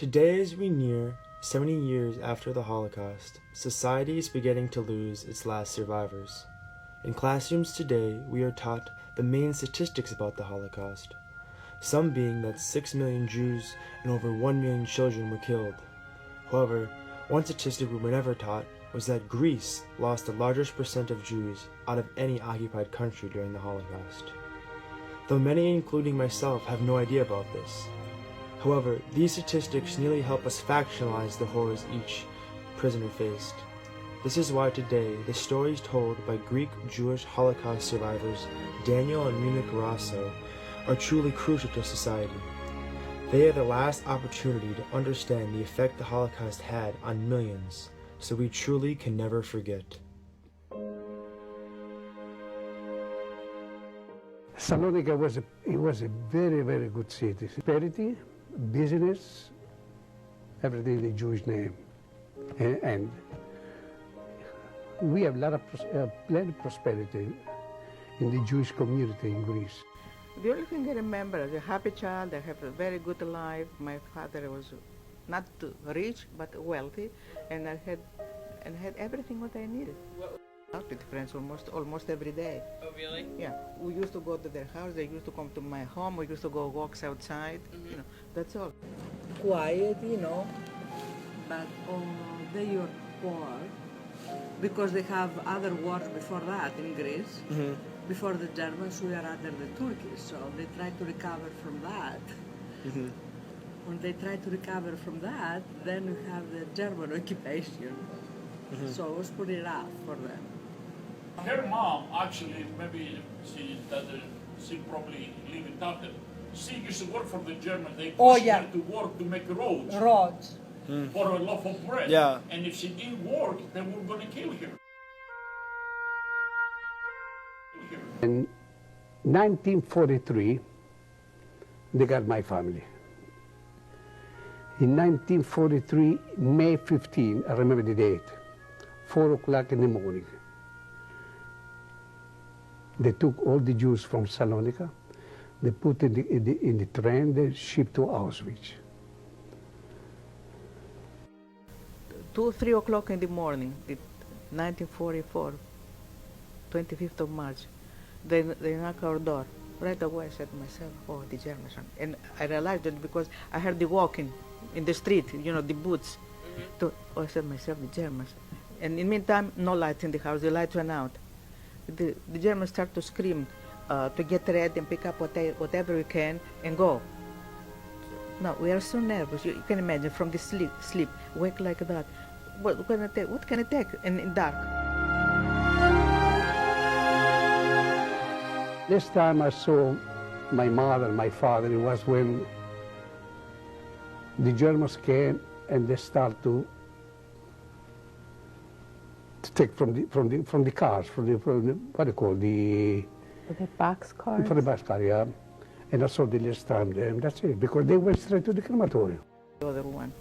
Today, as we near 70 years after the Holocaust, society is beginning to lose its last survivors. In classrooms today, we are taught the main statistics about the Holocaust, some being that 6 million Jews and over 1 million children were killed. However, one statistic we were never taught was that Greece lost the largest percent of Jews out of any occupied country during the Holocaust. Though many, including myself, have no idea about this. However, these statistics nearly help us factionalize the horrors each prisoner faced. This is why today the stories told by Greek Jewish Holocaust survivors Daniel and Rena Carasso are truly crucial to society. They are the last opportunity to understand the effect the Holocaust had on millions, so we truly can never forget. Salonika was a very, very good city. Prosperity, business, everything in the Jewish name. And we have a lot of plenty of prosperity in the Jewish community in Greece. The only thing I remember as a happy child, I have a very good life. My father was not rich but wealthy, and I had everything what I needed. Out with friends almost every day. Oh, really? Yeah, we used to go to their house. They used to come to my home. We used to go walks outside. You know, that's all. Quiet, you know, but they are poor because they have other wars before that in Greece. Mm-hmm. Before the Germans, we are under the Turkish, so they try to recover from that. Mm-hmm. When they try to recover from that, then we have the German occupation. Mm-hmm. So it was pretty rough for them. Her mom, actually, maybe she probably leave it after. She used to work for the Germans. They pushed her to work to make roads. Roads. For a loaf of bread. Yeah. And if she didn't work, they were going to kill her. In 1943, they got my family. In 1943, May 15, I remember the date, 4 o'clock in the morning. They took all the Jews from Salonika, they put in the train, they shipped to Auschwitz. 3 o'clock in the morning, 1944, 25th of March, they knock our door. Right away I said to myself, oh, the Germans. And I realized it because I heard the walking in the street, you know, the boots. Mm-hmm. So I said to myself, the Germans. And in the meantime, no lights in the house, the lights went out. The Germans start to scream to get ready and pick up whatever we can and go. No, we are so nervous. You can imagine from the sleep, wake like that. What can I take in dark? This time I saw my mother, my father, it was when the Germans came and they start to take from the cars, from the what do you call the boxcars? For the boxcar, yeah. And I saw the last time there, and that's it, because they went straight to the crematorium. The other one.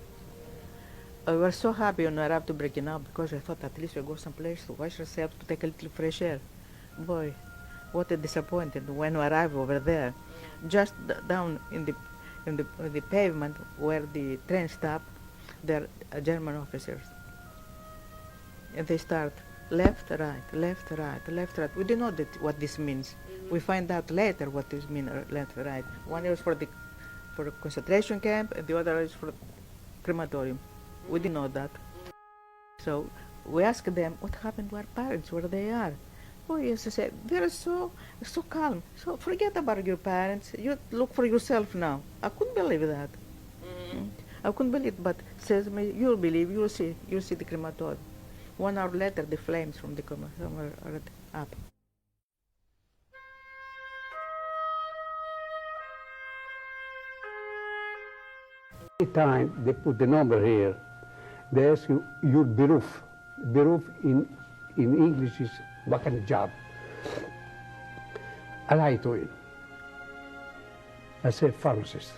I was so happy when I arrived to breaking up because I thought at least we go someplace to wash ourselves, to take a little fresh air. Boy, what a disappointment when we arrived over there. Just down in the pavement where the train stopped, there are German officers. And they start left, right, left, right, left, right. We didn't know what this means. We find out later what this means, left, right. One is for a concentration camp, and the other is for crematorium. We didn't know that. So we asked them, what happened to our parents, where they are? Oh, yes, they said, they're so calm. So forget about your parents. You look for yourself now. I couldn't believe that. Mm-hmm. I couldn't believe it, but says me, you'll believe, you'll see the crematorium. 1 hour later, the flames from the crematorium are up. Every time they put the number here, they ask you your beruf. Beruf in English is what kind of job. I lied to him. I said pharmacist.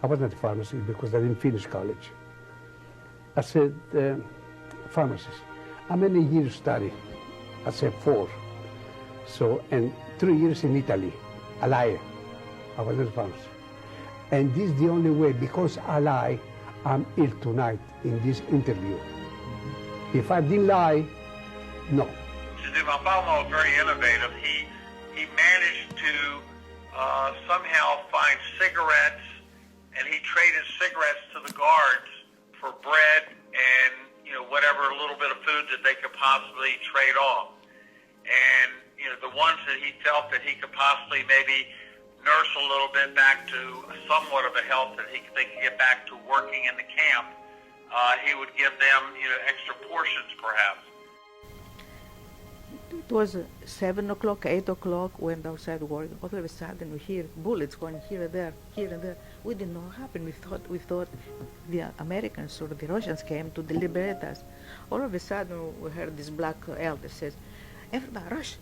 I wasn't a pharmacist because I didn't finish college. I said pharmacist. How many years study? I said 4. So, and 3 years in Italy. I lied. I wasn't a pharmacist. And this is the only way, because I lie, I'm ill tonight in this interview. If I didn't lie, no. My father-in-law was very innovative. He managed to somehow find cigarettes, and he traded cigarettes to the guards for bread and whatever little bit of food that they could possibly trade off. And the ones that he felt that he could possibly maybe nurse a little bit back to somewhat of a health that they could get back to working in the camp, he would give them extra portions perhaps. It was 7 o'clock, 8 o'clock, went outside working. All of a sudden we hear bullets going here and there, here and there. We didn't know what happened. We thought the Americans or the Russians came to liberate us. All of a sudden we heard this black elder says, "Everybody rush,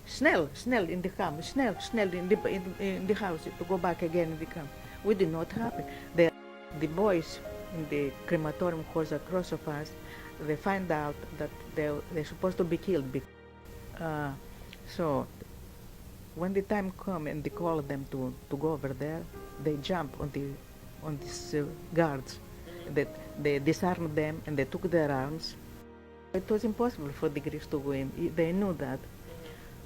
snell in the camp, snell in the house to go back again in the camp." We didn't know what happened. The boys in the crematorium who was across of us, they find out that they're supposed to be killed. So when the time come and they call them to go over there, they jump on these guards. That they disarmed them and they took their arms. It was impossible for the Greeks to win. They knew that.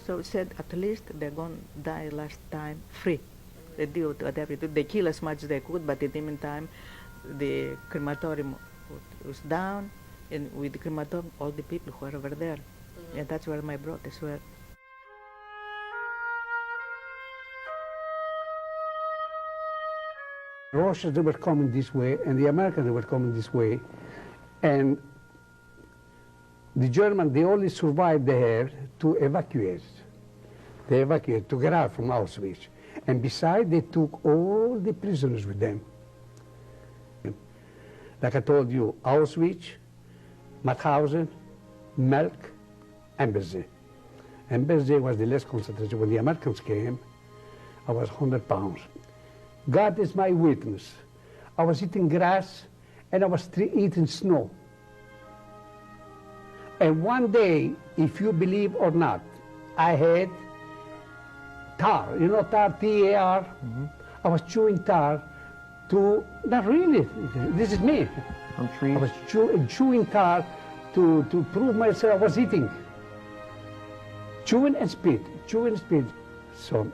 So it said at least they're going to die last time free. They did whatever they kill as much as they could, but in the meantime, the crematorium was down, and with the crematorium, all the people who were over there. And that's where my brothers were. The Russians, they were coming this way, and the Americans, they were coming this way. And the Germans, they only survived there to evacuate. They evacuated to get out from Auschwitz. And besides, they took all the prisoners with them. Like I told you, Auschwitz, Mauthausen, Melk, and Bezet. And Bezet was the last concentration. When the Americans came, I was 100 pounds. God is my witness. I was eating grass, and I was eating snow. And one day, if you believe or not, I had tar. You know tar, T-A-R? Mm-hmm. I was chewing tar to, not really, this is me. From trees? I was chewing tar to prove myself I was eating. Chewing and spit, chewing and spit. So,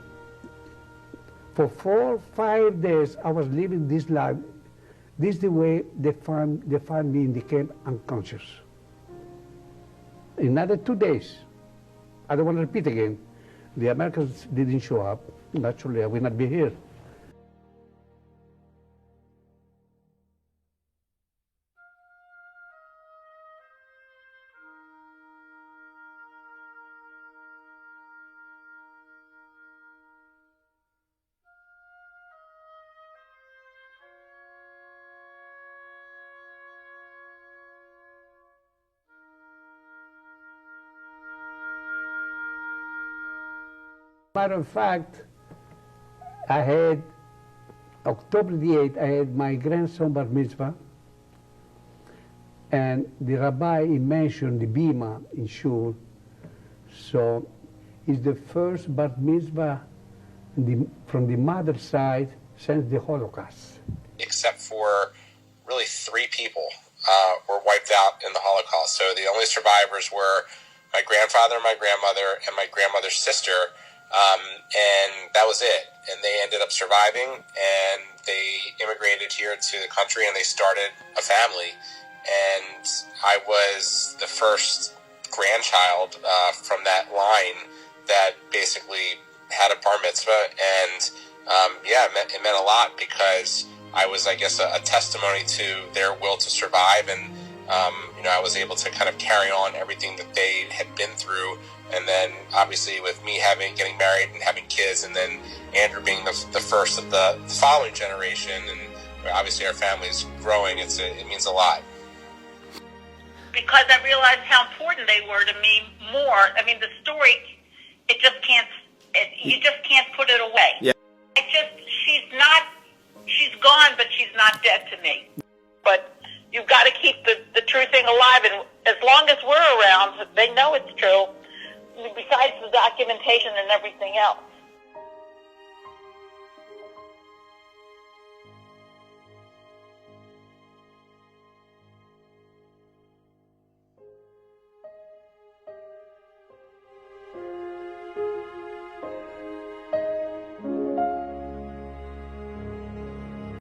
for 4 or 5 days, I was living this life. This is the way they found me in the camp unconscious. In another 2 days, I don't want to repeat again, the Americans didn't show up. Naturally, I will not be here. Matter of fact, I had, October the 8th, I had my grandson bar mitzvah, and the rabbi he mentioned the bima in shul, so it's the first bar mitzvah from the mother's side since the Holocaust. Except for really 3 people were wiped out in the Holocaust. So the only survivors were my grandfather, my grandmother, and my grandmother's sister. And that was it. And they ended up surviving, and they immigrated here to the country, and they started a family. And I was the first grandchild from that line that basically had a bar mitzvah. And it meant a lot because I was, I guess, a testimony to their will to survive. And I was able to kind of carry on everything that they had been through. And then, obviously, with me getting married and having kids, and then Andrew being the first of the following generation, and obviously our family's growing, it means a lot. Because I realized how important they were to me more. I mean, the story, you just can't put it away. Yeah. She's gone, but she's not dead to me. But you've got to keep the true thing alive, and as long as we're around, they know it's true. Besides the documentation and everything else.